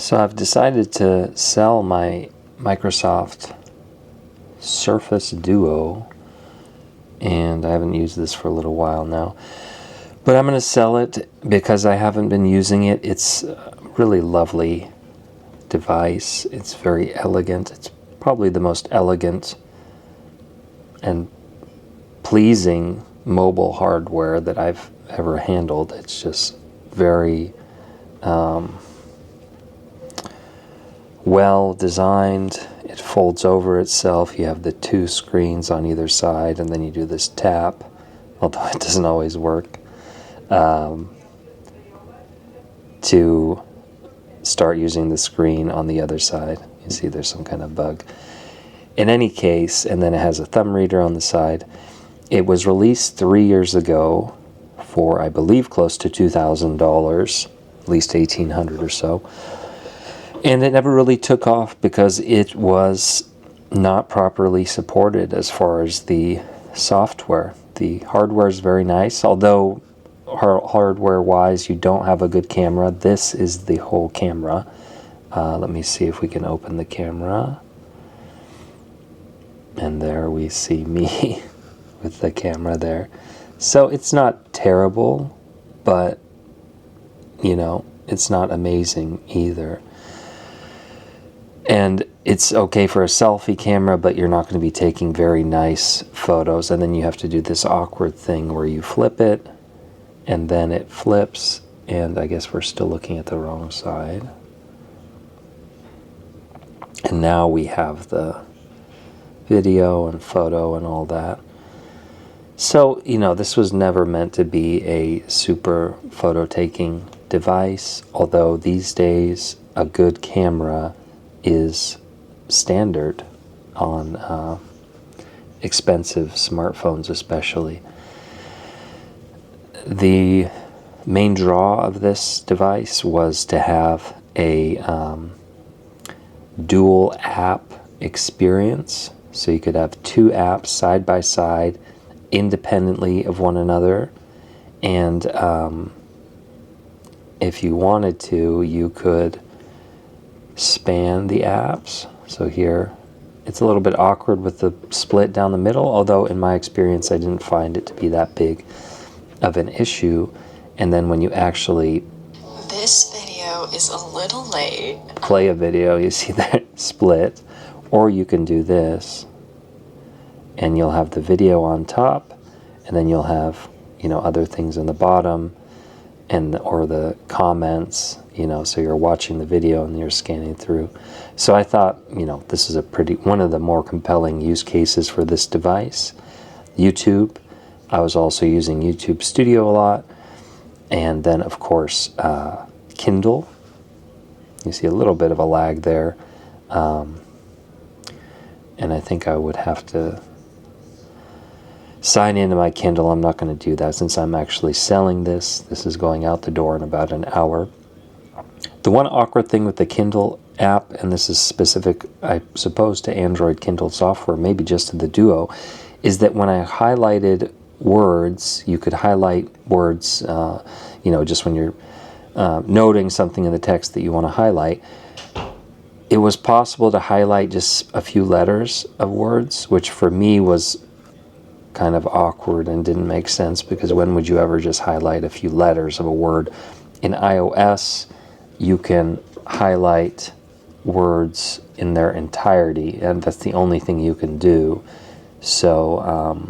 So I've decided to sell my Microsoft Surface Duo, and I haven't used this for a little while now. But I'm going to sell it because I haven't been using it. It's a really lovely device. It's very elegant. It's probably the most elegant and pleasing mobile hardware that I've ever handled. It's just very well designed. It folds over itself. You have the two screens on either side, and then you do this tap, although it doesn't always work, to start using the screen on the other side. You see there's some kind of bug. In any case, and then it has a thumb reader on the side. It was released 3 years ago for, I believe, close to $2,000, at least $1,800 or so. And it never really took off because it was not properly supported as far as the software. The hardware is very nice, although hardware-wise you don't have a good camera. This is the whole camera. Let me see if we can open the camera. And there we see me with the camera there. So it's not terrible, but, you know, it's not amazing either. And it's okay for a selfie camera, but you're not going to be taking very nice photos. And then you have to do this awkward thing where you flip it, and then it flips, and I guess we're still looking at the wrong side. And now we have the video and photo and all that. So, you know, this was never meant to be a super photo-taking device, although these days a good camera is standard on expensive smartphones especially. The main draw of this device was to have a dual app experience, so you could have two apps side by side independently of one another, and if you wanted to, you could span the apps. So here it's a little bit awkward with the split down the middle, although in my experience I didn't find it to be that big of an issue. And then when you actually this video is a little late, play a video, you see that split. Or you can do this and you'll have the video on top, and then you'll have, you know, other things in the bottom, and or the comments, you know, so you're watching the video and you're scanning through. So I thought, you know, this is one of the more compelling use cases for this device. YouTube, I was also using YouTube Studio a lot, and then of course Kindle. You see a little bit of a lag there, and I think I would have to sign into my Kindle. I'm not going to do that since I'm actually selling this. This is going out the door in about an hour. The one awkward thing with the Kindle app, and this is specific, I suppose, to Android Kindle software, maybe just to the Duo, is that when I highlighted words, you could highlight words, you know, just when you're noting something in the text that you want to highlight. It was possible to highlight just a few letters of words, which for me was kind of awkward and didn't make sense, because when would you ever just highlight a few letters of a word? In iOS, you can highlight words in their entirety, and that's the only thing you can do. So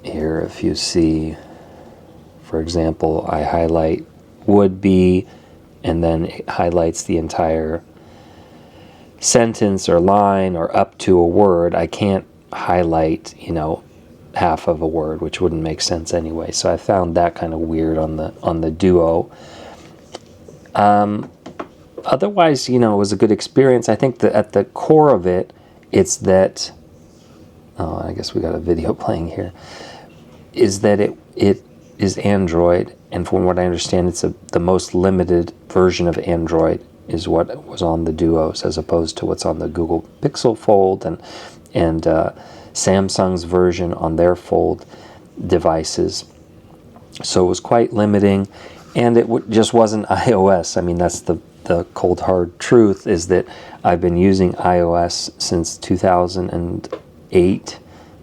here, if you see, for example, I highlight would be, and then it highlights the entire sentence or line or up to a word. I can't highlight, you know, half of a word, which wouldn't make sense anyway. So I found that kind of weird on the Duo. Otherwise, you know, it was a good experience. I think that at the core of it, it's that, oh, I guess we got a video playing here, is that it is Android, and from what I understand, it's the most limited version of Android is what was on the Duos, as opposed to what's on the Google Pixel Fold and Samsung's version on their Fold devices. So it was quite limiting, And it just wasn't iOS. I mean, that's the cold hard truth, is that I've been using iOS since 2008.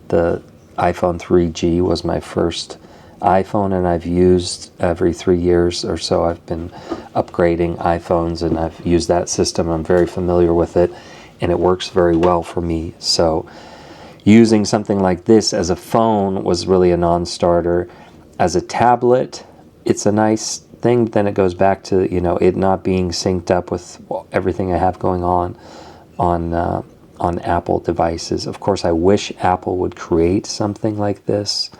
The iPhone 3G was my first iPhone, and I've used every 3 years or so. I've been upgrading iPhones, and I've used that system. I'm very familiar with it, and it works very well for me. So using something like this as a phone was really a non-starter. As a tablet, it's a nice thing. Then it goes back to, you know, it not being synced up with everything I have going on Apple devices. Of course, I wish Apple would create something like this.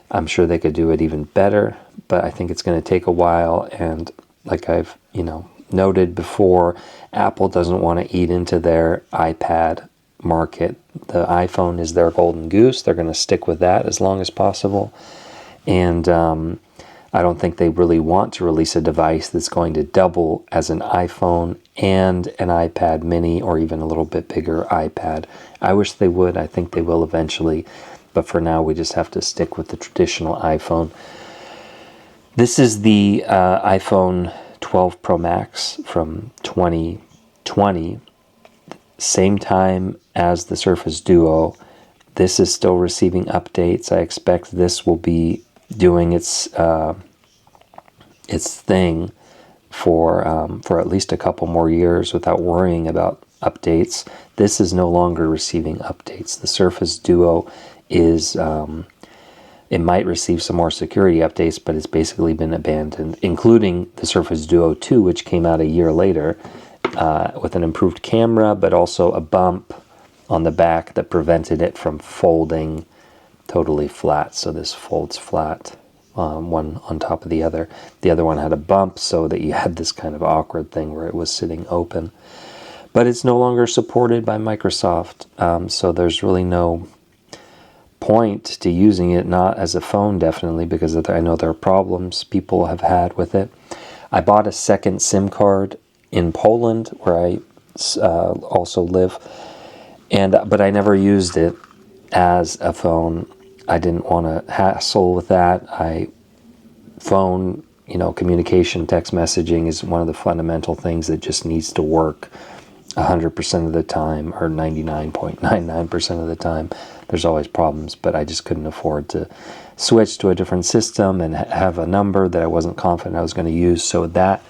I'm sure they could do it even better, but I think it's going to take a while. And like I've, you know, noted before, Apple doesn't want to eat into their iPad market. The iPhone is their golden goose. They're going to stick with that as long as possible. And I don't think they really want to release a device that's going to double as an iPhone and an iPad mini, or even a little bit bigger iPad. I wish they would. I think they will eventually. But for now, we just have to stick with the traditional iPhone. This is the iPhone 12 Pro Max from 2020. Same time as the Surface Duo. This is still receiving updates. I expect this will be doing its thing for at least a couple more years without worrying about updates. This is no longer receiving updates. The Surface Duo is, it might receive some more security updates, but it's basically been abandoned, including the Surface Duo 2, which came out a year later with an improved camera, but also a bump on the back that prevented it from folding totally flat. So this folds flat, one on top of the other. The other one had a bump so that you had this kind of awkward thing where it was sitting open. But it's no longer supported by Microsoft, so there's really no point to using it, not as a phone definitely, because I know there are problems people have had with it. I bought a second SIM card in Poland, where I also live, but I never used it as a phone. I didn't want to hassle with that. Phone, you know, communication, text messaging is one of the fundamental things that just needs to work 100% of the time, or 99.99% of the time. There's always problems, but I just couldn't afford to switch to a different system and have a number that I wasn't confident I was going to use. So that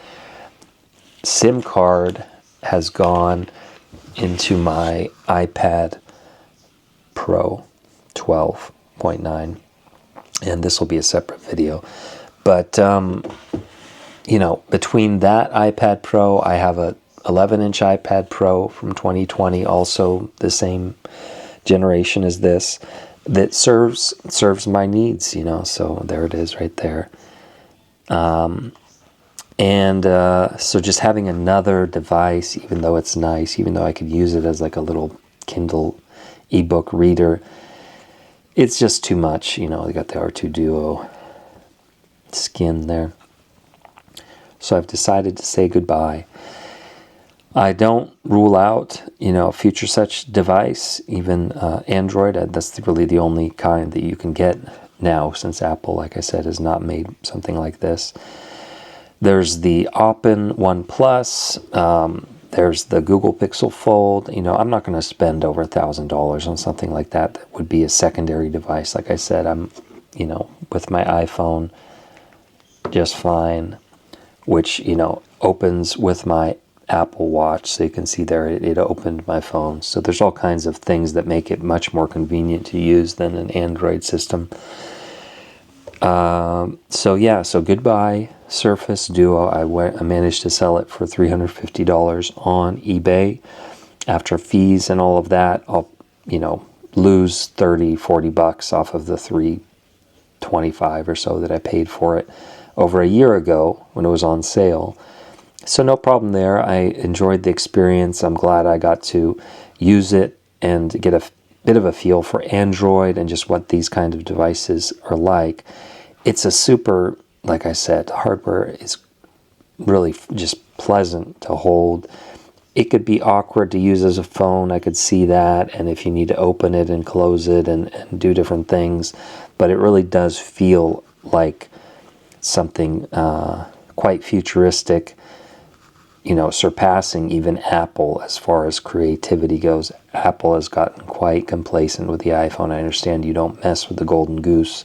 SIM card has gone into my iPad Pro 12.9, and this will be a separate video. But you know, between that iPad Pro, I have a 11-inch iPad Pro from 2020, also the same generation as this, that serves my needs, you know. So there it is right there. So just having another device, even though it's nice, even though I could use it as like a little Kindle ebook reader, it's just too much, you know. I got the R2 Duo skin there. So I've decided to say goodbye. I don't rule out, you know, a future such device, even Android. That's really the only kind that you can get now, since Apple, like I said, has not made something like this. There's the Open One Plus. There's the Google Pixel Fold. You know, I'm not going to spend over $1,000 on something like that. That would be a secondary device. Like I said, I'm, you know, with my iPhone just fine, which, you know, opens with my Apple Watch. So you can see there it opened my phone. So there's all kinds of things that make it much more convenient to use than an Android system. So goodbye Surface Duo. I managed to sell it for $350 on eBay. After fees and all of that, I'll, you know, lose $30-40 off of the $325 or so that I paid for it over a year ago when it was on sale. So no problem there. I enjoyed the experience. I'm glad I got to use it and get a bit of a feel for Android and just what these kind of devices are like. It's a super, like I said, hardware is really just pleasant to hold. It could be awkward to use as a phone. I could see that. And if you need to open it and close it and do different things, but it really does feel like something quite futuristic, surpassing even Apple as far as creativity goes. Apple has gotten quite complacent with the iPhone. I understand you don't mess with the golden goose,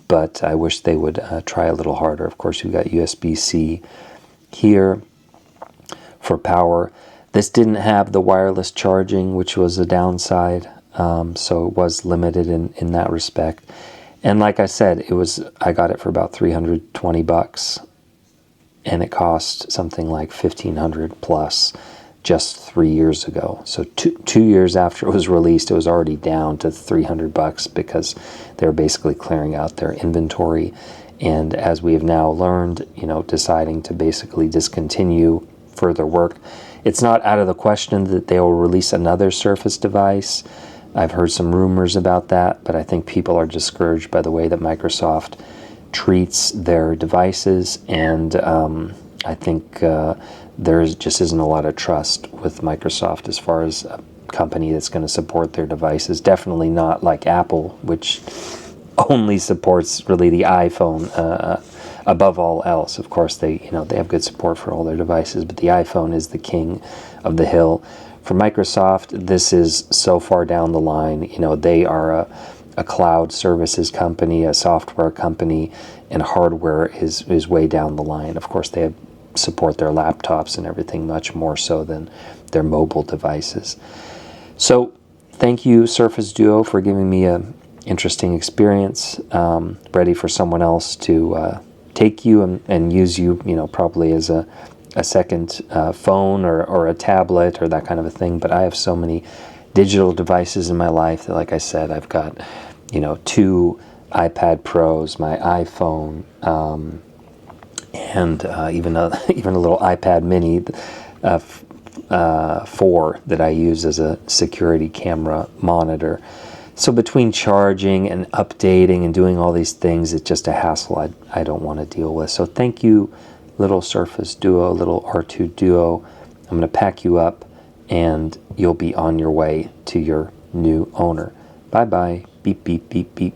but I wish they would try a little harder. Of course, you've got USB-C here for power. This didn't have the wireless charging, which was a downside, so it was limited in that respect. And like I said, I got it for about $320, and it cost something like $1,500 plus just 3 years ago. So two years after it was released, it was already down to $300 because they're basically clearing out their inventory. And as we have now learned, deciding to basically discontinue further work. It's not out of the question that they will release another Surface device. I've heard some rumors about that, but I think people are discouraged by the way that Microsoft treats their devices, and I think there just isn't a lot of trust with Microsoft as far as a company that's going to support their devices. Definitely not like Apple, which only supports really the iPhone above all else. Of course, they have good support for all their devices, but the iPhone is the king of the hill. For Microsoft, this is so far down the line. They are a cloud services company, a software company, and hardware is way down the line. Of course, they support their laptops and everything much more so than their mobile devices. So thank you, Surface Duo, for giving me a interesting experience. Ready for someone else to take you and use you, probably as a second phone or a tablet or that kind of a thing. But I have so many digital devices in my life that, like I said, I've got, 2 iPad Pros, my iPhone, and even a little iPad Mini 4 that I use as a security camera monitor. So between charging and updating and doing all these things, it's just a hassle I don't want to deal with. So thank you, little Surface Duo, little R2 Duo. I'm going to pack you up, and you'll be on your way to your new owner. Bye-bye. Beep, beep, beep, beep.